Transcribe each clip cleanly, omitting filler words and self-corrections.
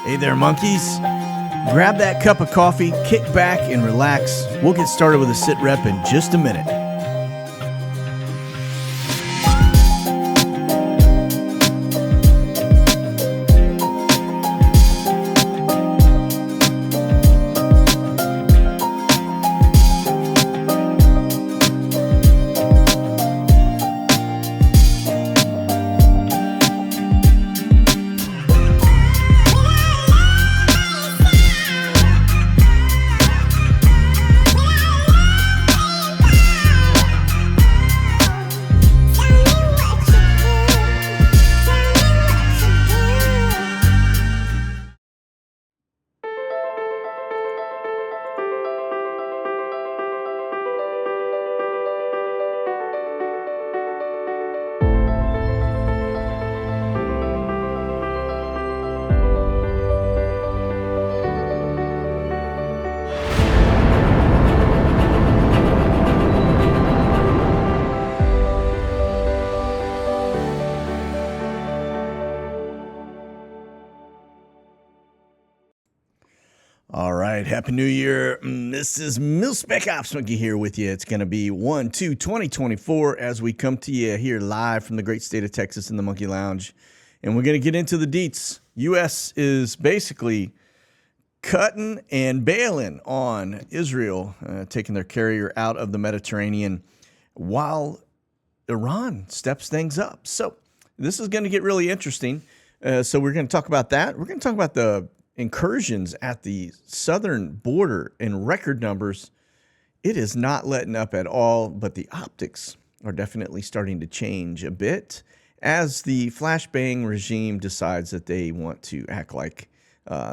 Hey there, monkeys. Grab that cup of coffee, kick back, and relax. We'll get started with a SITREP in just a minute. All right, Happy New Year. This is Mil-Spec Ops Monkey here with you. It's going to be 1/2/2024 as we come to you here live from the great state of Texas in the Monkey Lounge. And we're going to get into the deets. U.S. is basically cutting and bailing on Israel, taking their carrier out of the Mediterranean while Iran steps things up. So this is going to get really interesting. So we're going to talk about that. We're going to talk about the incursions at the southern border in record numbers. It is not letting up at all, but the optics are definitely starting to change a bit as the flashbang regime decides that they want to act like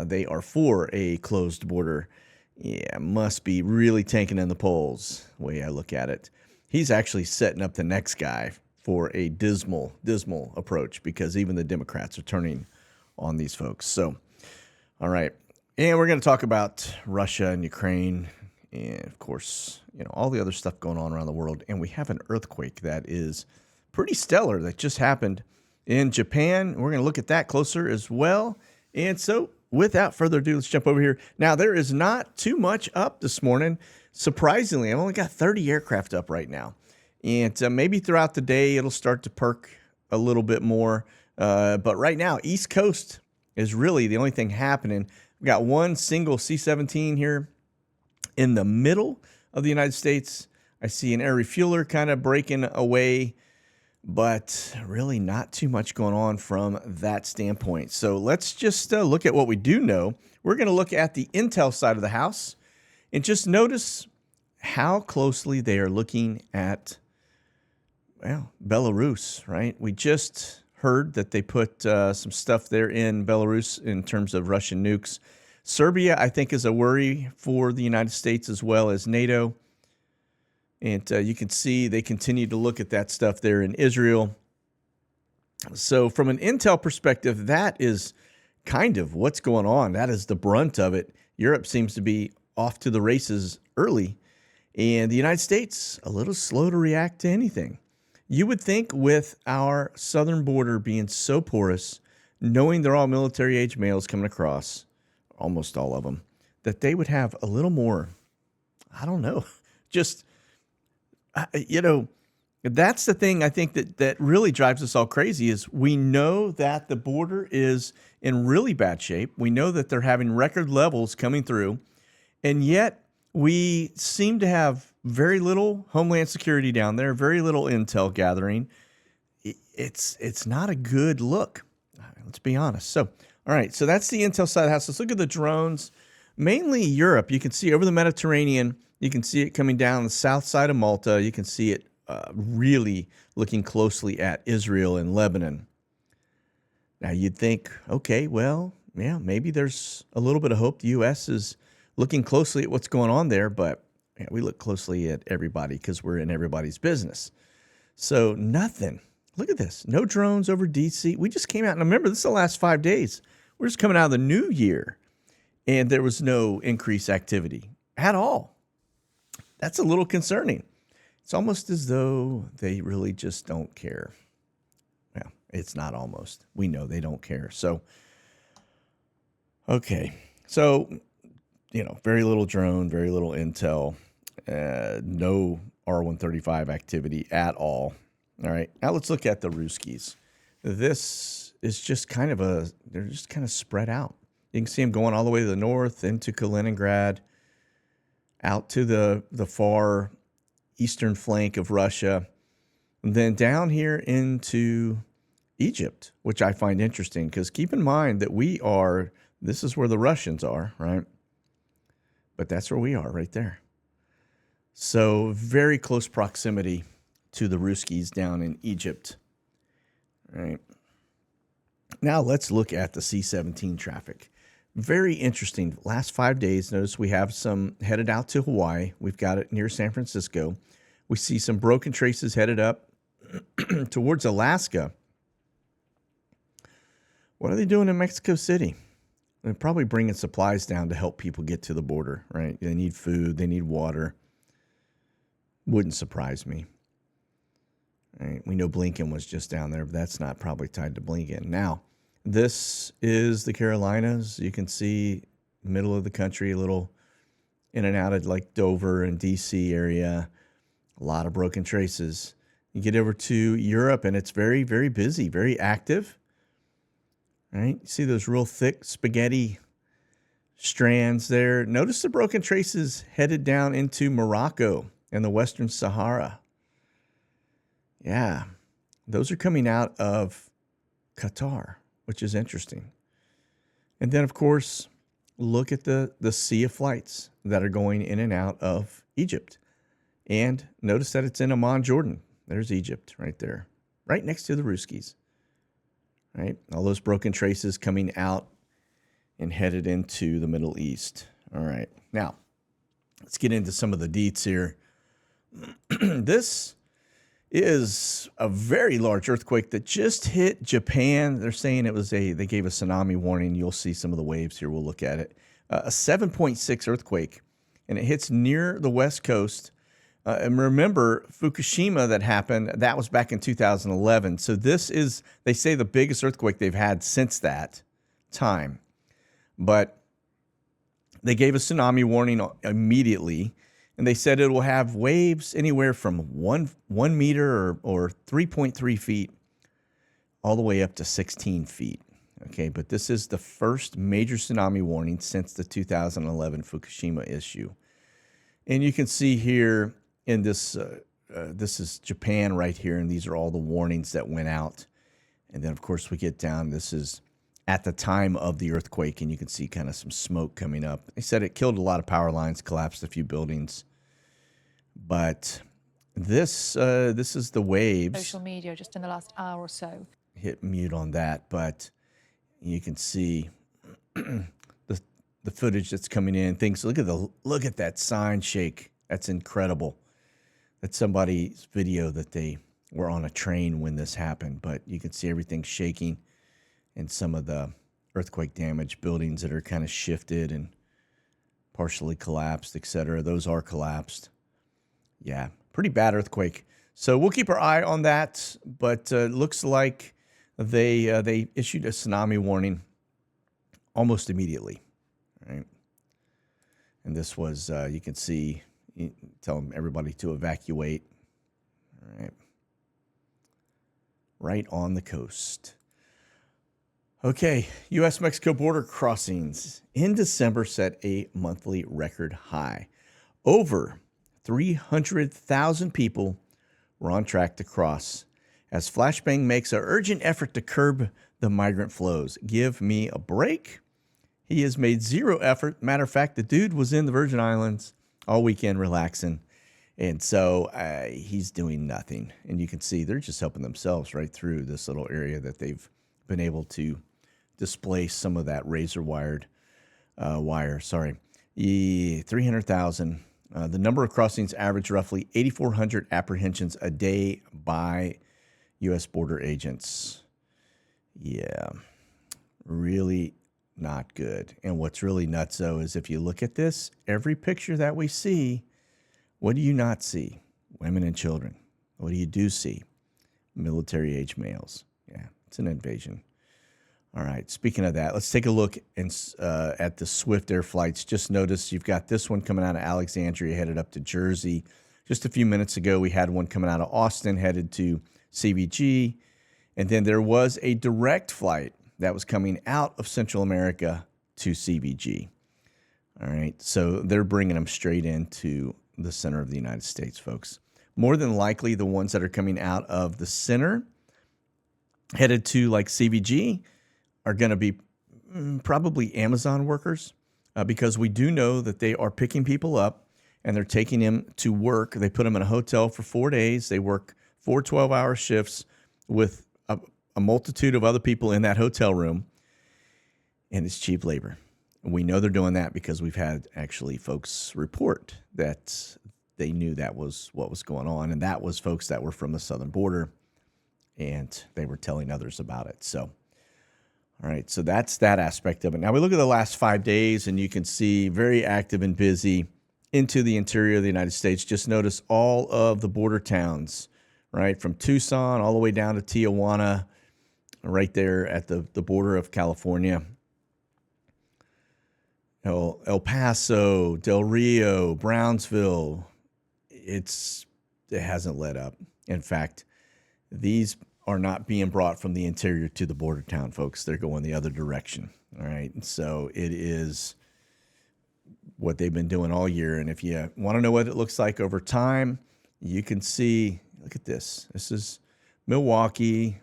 they are for a closed border. Yeah, must be really tanking in the polls, the way I look at it. He's actually setting up the next guy for a dismal approach because even the Democrats are turning on these folks. So all right, and we're going to talk about Russia and Ukraine and, of course, all the other stuff going on around the world. And we have an earthquake that is pretty stellar that just happened in Japan. We're going to look at that closer as well. And so without further ado, let's jump over here. Now, there is not too much up this morning. Surprisingly, I've only got 30 aircraft up right now. And maybe throughout the day, it'll start to perk a little bit more. But right now, East Coast is really the only thing happening. We got one single C-17 here in the middle of the United States. I see an air refueler kind of breaking away, but really not too much going on from that standpoint. So let's just look at what we do know. We're going to look at the intel side of the house and just notice how closely they are looking at, well, Belarus, right? We just heard that they put some stuff there in Belarus in terms of Russian nukes. Serbia, I think, is a worry for the United States as well as NATO. And you can see they continue to look at that stuff there in Israel. So from an intel perspective, that is kind of what's going on. That is the brunt of it. Europe seems to be off to the races early, and the United States a little slow to react to anything. You would think with our southern border being so porous, knowing they're all military-age males coming across, almost all of them, that they would have a little more, I don't know, just, that's the thing I think that really drives us all crazy is we know that the border is in really bad shape. We know that they're having record levels coming through, and yet we seem to have very little Homeland Security down there, very little intel gathering. It's not a good look. Let's be honest. So, all right, so that's the intel side of the house. Let's look at the drones. Mainly Europe. You can see over the Mediterranean. You can see it coming down the south side of Malta. You can see it really looking closely at Israel and Lebanon. Now, you'd think, okay, well, yeah, maybe there's a little bit of hope. The U.S. is looking closely at what's going on there, but yeah, we look closely at everybody because we're in everybody's business. So nothing. Look at this. No drones over D.C. We just came out, and remember, this is the last 5 days. We're just coming out of the new year, and there was no increased activity at all. That's a little concerning. It's almost as though they really just don't care. Well, it's not almost. We know they don't care. So, Okay, so, very little drone, very little intel, no R-135 activity at all. All right, now let's look at the Ruskies. This is just they're just kind of spread out. You can see them going all the way to the north into Kaliningrad, out to the far eastern flank of Russia, and then down here into Egypt, which I find interesting because keep in mind that this is where the Russians are, right? But that's where we are right there. So very close proximity to the Ruskies down in Egypt. All right. Now let's look at the C-17 traffic. Very interesting. Last 5 days, notice we have some headed out to Hawaii. We've got it near San Francisco. We see some broken traces headed up towards Alaska. What are they doing in Mexico City? They're probably bringing supplies down to help people get to the border, right? They need food. They need water. Wouldn't surprise me. Right? We know Blinken was just down there, but that's not probably tied to Blinken. Now, this is the Carolinas. You can see middle of the country, a little in and out of like Dover and D.C. area. A lot of broken traces. You get over to Europe, and it's very, very busy, very active. Right? You see those real thick spaghetti strands there. Notice the broken traces headed down into Morocco and the Western Sahara. Yeah, those are coming out of Qatar, which is interesting. And then, of course, look at the sea of flights that are going in and out of Egypt. And notice that it's in Amman, Jordan. There's Egypt right there, right next to the Ruskies. Right? All those broken traces coming out and headed into the Middle East. All right. Now, let's get into some of the deets here. This is a very large earthquake that just hit Japan. They're saying they gave a tsunami warning. You'll see some of the waves here. We'll look at it. A 7.6 earthquake, and it hits near the West Coast. And remember, Fukushima that happened, that was back in 2011. So this is, they say, the biggest earthquake they've had since that time. But they gave a tsunami warning immediately, and they said it will have waves anywhere from 1 meter or 3.3 feet all the way up to 16 feet. Okay, but this is the first major tsunami warning since the 2011 Fukushima issue. And you can see here in this, this is Japan right here, and these are all the warnings that went out. And then, of course, we get down. This is at the time of the earthquake, and you can see kind of some smoke coming up. They said it killed a lot of power lines, collapsed a few buildings. But this is the waves. Social media just in the last hour or so. Hit mute on that, but you can see the footage that's coming in. Things. Look at that sign shake. That's incredible. That's somebody's video that they were on a train when this happened, but you can see everything shaking and some of the earthquake damaged buildings that are kind of shifted and partially collapsed, etc. Those are collapsed. Yeah, pretty bad earthquake. So we'll keep our eye on that, but looks like they issued a tsunami warning almost immediately, right? And this was, you can see, tell everybody to evacuate, all right? Right on the coast. Okay, U.S.-Mexico border crossings in December set a monthly record high. Over 300,000 people were on track to cross as Flashbang makes an urgent effort to curb the migrant flows. Give me a break. He has made zero effort. Matter of fact, the dude was in the Virgin Islands all weekend relaxing. And so he's doing nothing. And you can see they're just helping themselves right through this little area that they've been able to displace some of that razor wire. 300,000. The number of crossings average roughly 8,400 apprehensions a day by U.S. border agents. Yeah, really not good. And what's really nuts, though, is if you look at this, every picture that we see, what do you not see? Women and children. What do you do see? Military-age males. Yeah, it's an invasion. All right. Speaking of that, let's take a look at the Swift Air flights. Just notice you've got this one coming out of Alexandria headed up to Jersey. Just a few minutes ago, we had one coming out of Austin headed to CVG. And then there was a direct flight that was coming out of Central America to CVG. All right. So they're bringing them straight into the center of the United States, folks. More than likely, the ones that are coming out of the center headed to like CVG are going to be probably Amazon workers because we do know that they are picking people up and they're taking them to work. They put them in a hotel for 4 days. They work 4 12-hour shifts with a multitude of other people in that hotel room, and it's cheap labor. And we know they're doing that because we've had actually folks report that they knew that was what was going on, and that was folks that were from the southern border, and they were telling others about it. So, all right, so that's that aspect of it. Now we look at the last 5 days, and you can see very active and busy into the interior of the United States. Just notice all of the border towns, right, from Tucson all the way down to Tijuana, right there at the border of California. El Paso, Del Rio, Brownsville, it hasn't let up. In fact, these are not being brought from the interior to the border town, folks. They're going the other direction. All right. And so it is what they've been doing all year. And if you want to know what it looks like over time, you can see, look at this. This is Milwaukee,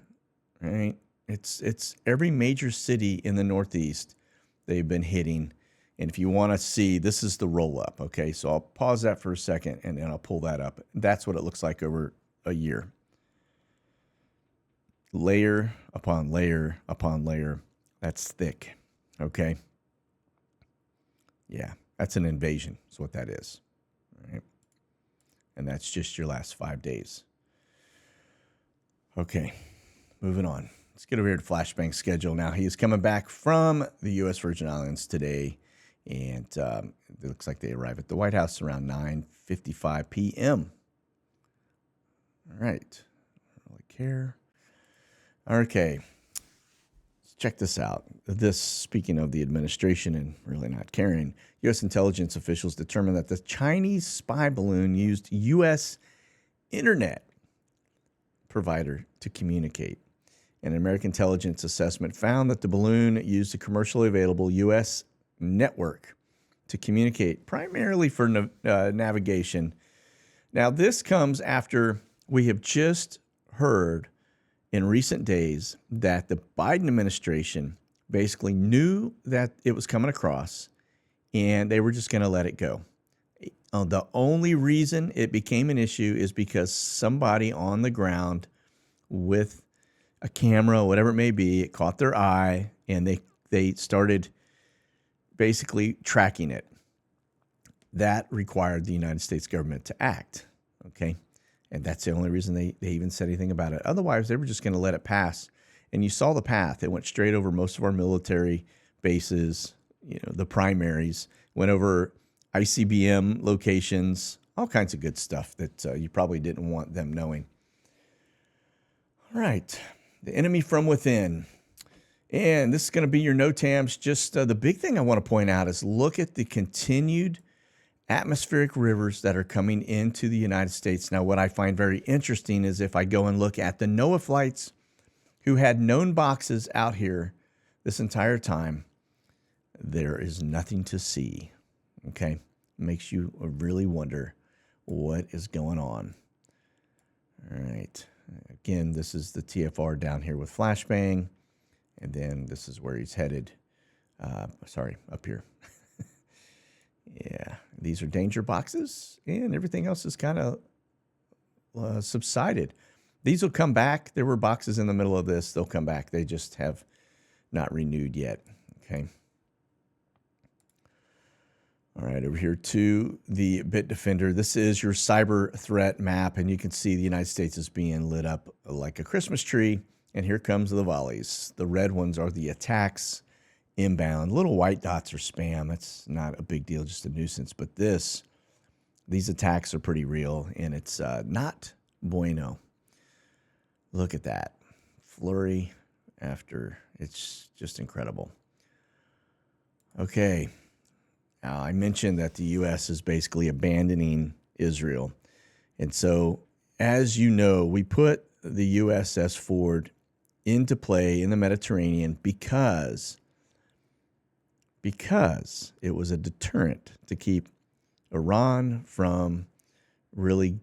right? It's every major city in the Northeast they've been hitting. And if you want to see, this is the roll up. Okay. So I'll pause that for a second and then I'll pull that up. That's what it looks like over a year. Layer upon layer upon layer. That's thick. Okay. Yeah, that's an invasion. Is what that is. All right. And that's just your last 5 days. Okay. Moving on. Let's get over here to Flashbang's schedule. Now, he is coming back from the U.S. Virgin Islands today. And it looks like they arrive at the White House around 9:55 p.m. All right. I don't really care. Okay. Let's check this out. This, speaking of the administration and really not caring, U.S. intelligence officials determined that the Chinese spy balloon used U.S. internet provider to communicate. An American intelligence assessment found that the balloon used a commercially available U.S. network to communicate, primarily for navigation. Now, this comes after we have just heard in recent days that the Biden administration basically knew that it was coming across and they were just going to let it go. The only reason it became an issue is because somebody on the ground with a camera, whatever it may be, it caught their eye and they started basically tracking it. That required the United States government to act, okay? And that's the only reason they even said anything about it. Otherwise, they were just going to let it pass. And you saw the path. It went straight over most of our military bases, the primaries, went over ICBM locations, all kinds of good stuff that you probably didn't want them knowing. All right, the enemy from within. And this is going to be your NOTAMs. Just the big thing I want to point out is look at the continued atmospheric rivers that are coming into the United States. Now, what I find very interesting is if I go and look at the NOAA flights who had known boxes out here this entire time, there is nothing to see. Okay? Makes you really wonder what is going on. All right. Again, this is the TFR down here with Flashbang. And then this is where he's headed. Up here. Yeah, these are danger boxes, and everything else is kind of subsided. These will come back. There were boxes in the middle of this. They'll come back. They just have not renewed yet. Okay. All right, over here to the Bitdefender. This is your cyber threat map, and you can see the United States is being lit up like a Christmas tree. And here comes the volleys. The red ones are the attacks inbound. Little white dots are spam. That's not a big deal, just a nuisance. But these attacks are pretty real, and it's not bueno. Look at that. Flurry after. It's just incredible. Okay. Now, I mentioned that the U.S. is basically abandoning Israel. And so, as you know, we put the USS Ford into play in the Mediterranean because it was a deterrent to keep Iran from really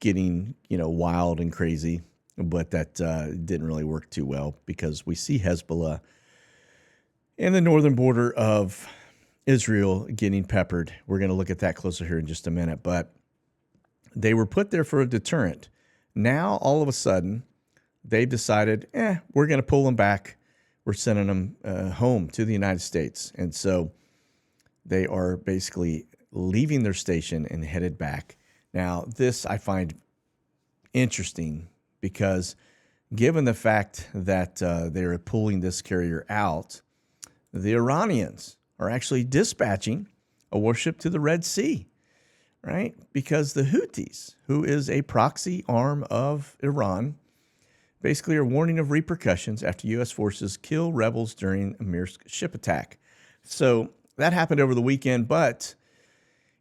getting, wild and crazy. But that didn't really work too well because we see Hezbollah in the northern border of Israel getting peppered. We're going to look at that closer here in just a minute. But they were put there for a deterrent. Now, all of a sudden, they've decided, we're going to pull them back. We're sending them home to the United States. And so they are basically leaving their station and headed back. Now, this I find interesting because given the fact that they're pulling this carrier out, the Iranians are actually dispatching a warship to the Red Sea, right? Because the Houthis, who is a proxy arm of Iran, basically are warning of repercussions after U.S. forces kill rebels during a Maersk ship attack. So that happened over the weekend, but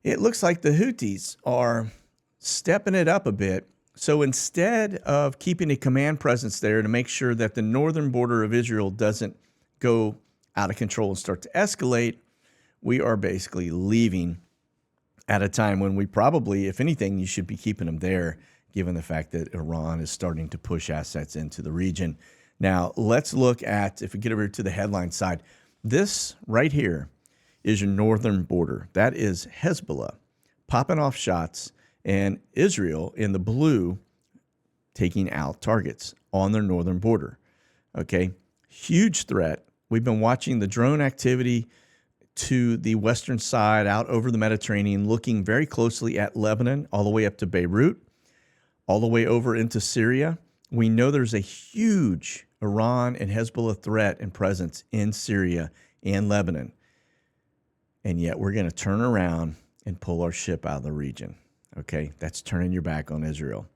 it looks like the Houthis are stepping it up a bit. So instead of keeping a command presence there to make sure that the northern border of Israel doesn't go out of control and start to escalate, we are basically leaving at a time when we probably, if anything, you should be keeping them there, given the fact that Iran is starting to push assets into the region. Now, let's look at, if we get over to the headline side, this right here is your northern border. That is Hezbollah popping off shots and Israel in the blue taking out targets on their northern border. Okay, huge threat. We've been watching the drone activity to the western side out over the Mediterranean, looking very closely at Lebanon, all the way up to Beirut, all the way over into Syria. We know there's a huge Iran and Hezbollah threat and presence in Syria and Lebanon. And yet we're going to turn around and pull our ship out of the region. Okay, that's turning your back on Israel.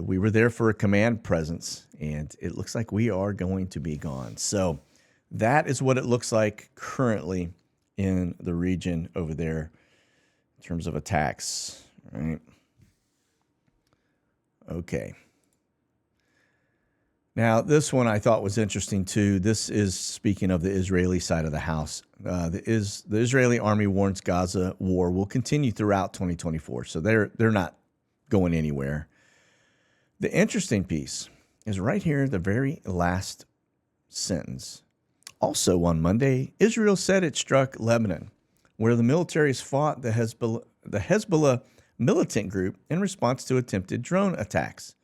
We were there for a command presence, and it looks like we are going to be gone. So that is what it looks like currently in the region over there in terms of attacks. All right. Okay. Now, this one I thought was interesting too. This is speaking of the Israeli side of the house. The Israeli army warns Gaza war will continue throughout 2024. So they're not going anywhere. The interesting piece is right here, the very last sentence. Also on Monday, Israel said it struck Lebanon, where the military has fought the Hezbollah militant group in response to attempted drone attacks.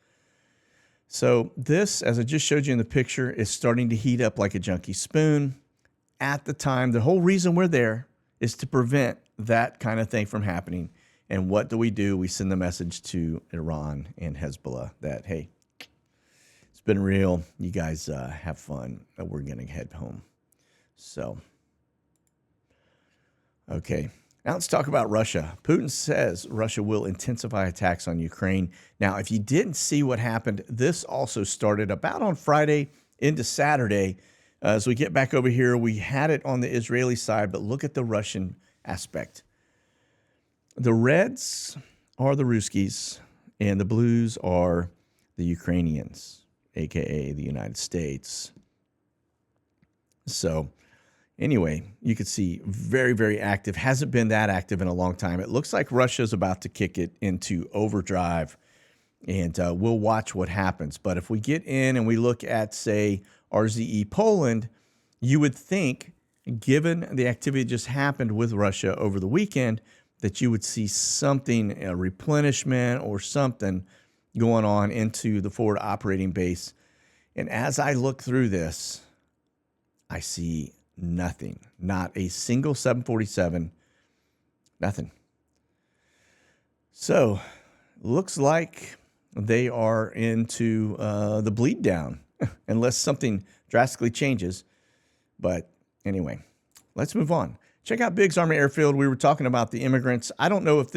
So this, as I just showed you in the picture, is starting to heat up like a junkie spoon. At the time, the whole reason we're there is to prevent that kind of thing from happening. And what do? We send the message to Iran and Hezbollah that, hey, it's been real. You guys have fun. We're going to head home. So, okay. Now let's talk about Russia. Putin says Russia will intensify attacks on Ukraine. Now, if you didn't see what happened, this also started about on Friday into Saturday. As we get back over here, we had it on the Israeli side, but look at the Russian aspect. The reds are the Ruskies, and the blues are the Ukrainians, a.k.a. the United States. So anyway, you could see very, very active. Hasn't been that active in a long time. It looks like Russia's about to kick it into overdrive, and we'll watch what happens. But if we get in and we look at, say, RZE Poland, you would think, given the activity that just happened with Russia over the weekend, that you would see something, a replenishment or something going on into the forward operating base. And as I look through this, I see nothing, not a single 747, nothing. So looks like they are into the bleed down unless something drastically changes. But anyway, let's move on. Check out Biggs Army Airfield. We were talking about the immigrants. I don't know if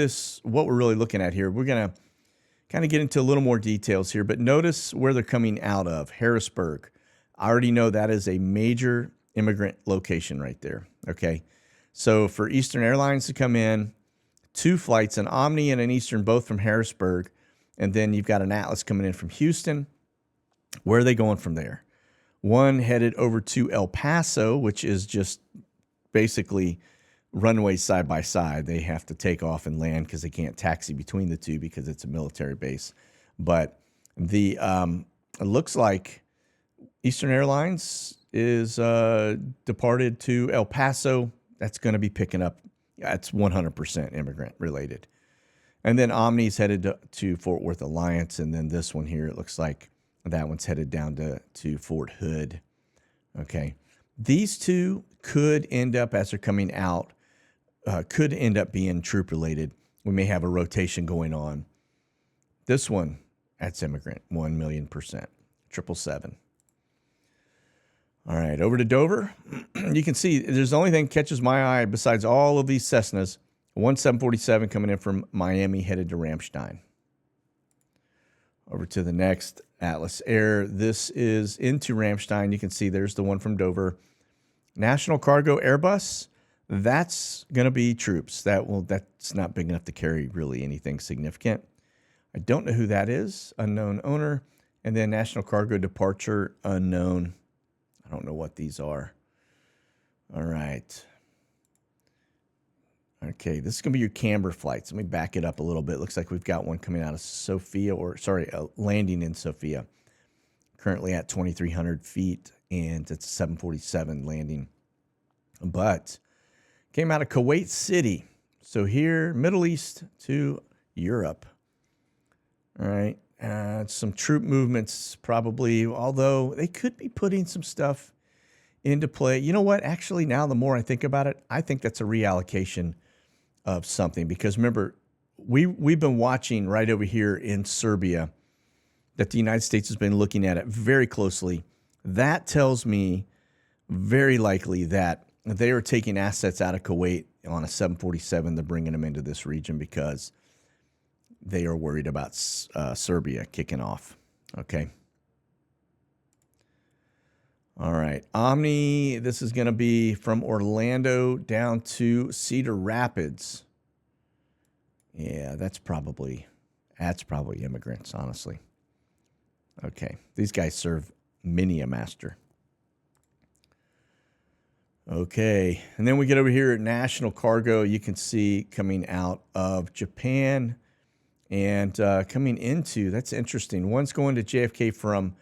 what we're really looking at here. We're going to kind of get into a little more details here, but notice where they're coming out of. Harrisburg. I already know that is a major immigrant location right there, okay? So for Eastern Airlines to come in, 2 flights, an Omni and an Eastern, both from Harrisburg, and then you've got an Atlas coming in from Houston. Where are they going from there? One headed over to El Paso, which is just basically runways side by side. They have to take off and land because they can't taxi between the two because it's a military base. But it looks like Eastern Airlines is departed to El Paso. That's going to be picking up. That's 100% immigrant related. And then Omni's headed to Fort Worth Alliance. And then this one here, it looks like that one's headed down to Fort Hood. Okay. These two could end up, as they're coming out, could end up being troop related. We may have a rotation going on. This one, that's immigrant, 1,000,000%, 777. All right, over to Dover. You can see there's the only thing that catches my eye besides all of these Cessnas. One 747 coming in from Miami headed to Ramstein. Over to the next Atlas Air. This is into Ramstein. You can see there's the one from Dover. National Cargo Airbus. That's going to be troops. That's not big enough to carry really anything significant. I don't know who that is. Unknown owner. And then National Cargo Departure, unknown. I don't know what these are. All right. Okay, this is going to be your camber flights. Let me back it up a little bit. Looks like we've got one coming out of Sofia, landing in Sofia. Currently at 2,300 feet, and it's a 747 landing. But came out of Kuwait City. So here, Middle East to Europe. All right. Some troop movements probably, although they could be putting some stuff into play. You know what? Actually, now the more I think about it, I think that's a reallocation of something. Because remember, we've been watching right over here in Serbia that the United States has been looking at it very closely. That tells me very likely that they are taking assets out of Kuwait on a 747. They're bringing them into this region because they are worried about Serbia kicking off. Okay. All right. Omni, this is going to be from Orlando down to Cedar Rapids. Yeah, that's probably immigrants, honestly. Okay. These guys serve many a master. Okay. And then we get over here at National Cargo. You can see coming out of Japan. And coming into, that's interesting. One's going to JFK from,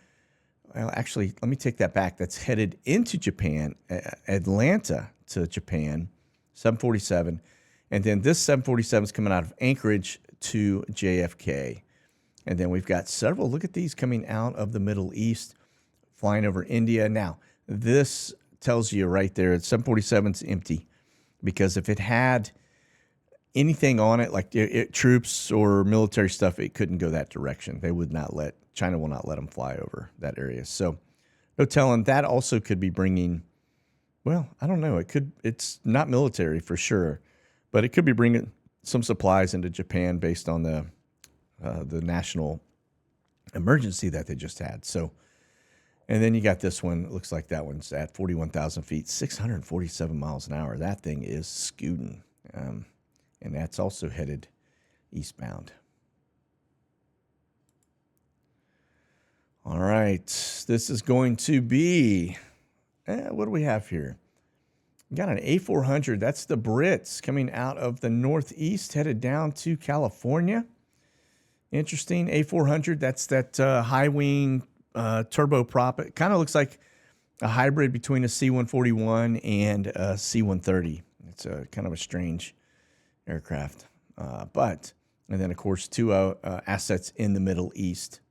well, actually, let me take that back. That's headed into Japan, Atlanta to Japan, 747. And then this 747 is coming out of Anchorage to JFK. And then we've got several, look at these coming out of the Middle East, flying over India. Now, this tells you right there, 747's empty. Because if it had anything on it, like troops or military stuff, it couldn't go that direction. They would not let, China will not let them fly over that area. So no telling. That also could be bringing, well, I don't know. It's not military for sure, but it could be bringing some supplies into Japan based on the national emergency that they just had. So, and then you got this one. It looks like that one's at 41,000 feet, 647 miles an hour. That thing is scooting. And that's also headed eastbound. All right. This is going to be, what do we have here? We got an A400. That's the Brits coming out of the Northeast, headed down to California. Interesting. A400. That's that high wing turboprop. It kind of looks like a hybrid between a C-141 and a C-130. It's a kind of a strange aircraft, and then of course 2 assets in the Middle East.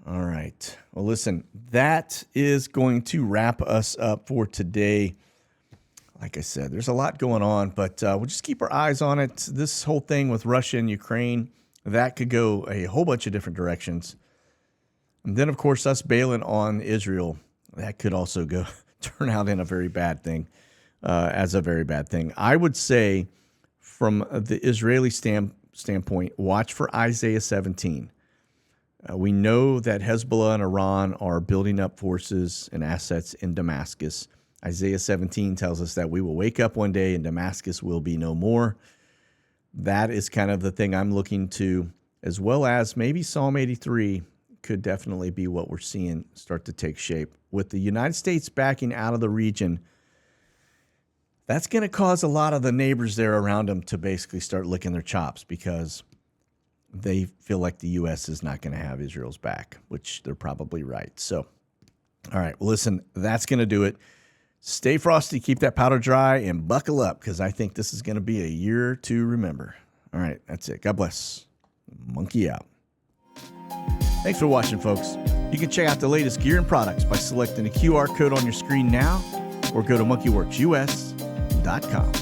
All right. Well, listen, that is going to wrap us up for today. Like I said, there's a lot going on, but we'll just keep our eyes on it. This whole thing with Russia and Ukraine, that could go a whole bunch of different directions. And then, of course, us bailing on Israel, that could also turn out in a very bad thing. As a very bad thing. I would say from the Israeli standpoint, watch for Isaiah 17. We know that Hezbollah and Iran are building up forces and assets in Damascus. Isaiah 17 tells us that we will wake up one day and Damascus will be no more. That is kind of the thing I'm looking to, as well as maybe Psalm 83 could definitely be what we're seeing start to take shape. With the United States backing out of the region, that's going to cause a lot of the neighbors there around them to basically start licking their chops because they feel like the U.S. is not going to have Israel's back, which they're probably right. So, all right, well, listen, that's going to do it. Stay frosty, keep that powder dry, and buckle up because I think this is going to be a year to remember. All right, that's it. God bless. Monkey out. Thanks for watching, folks. You can check out the latest gear and products by selecting the QR code on your screen now or go to monkeyworksus.com.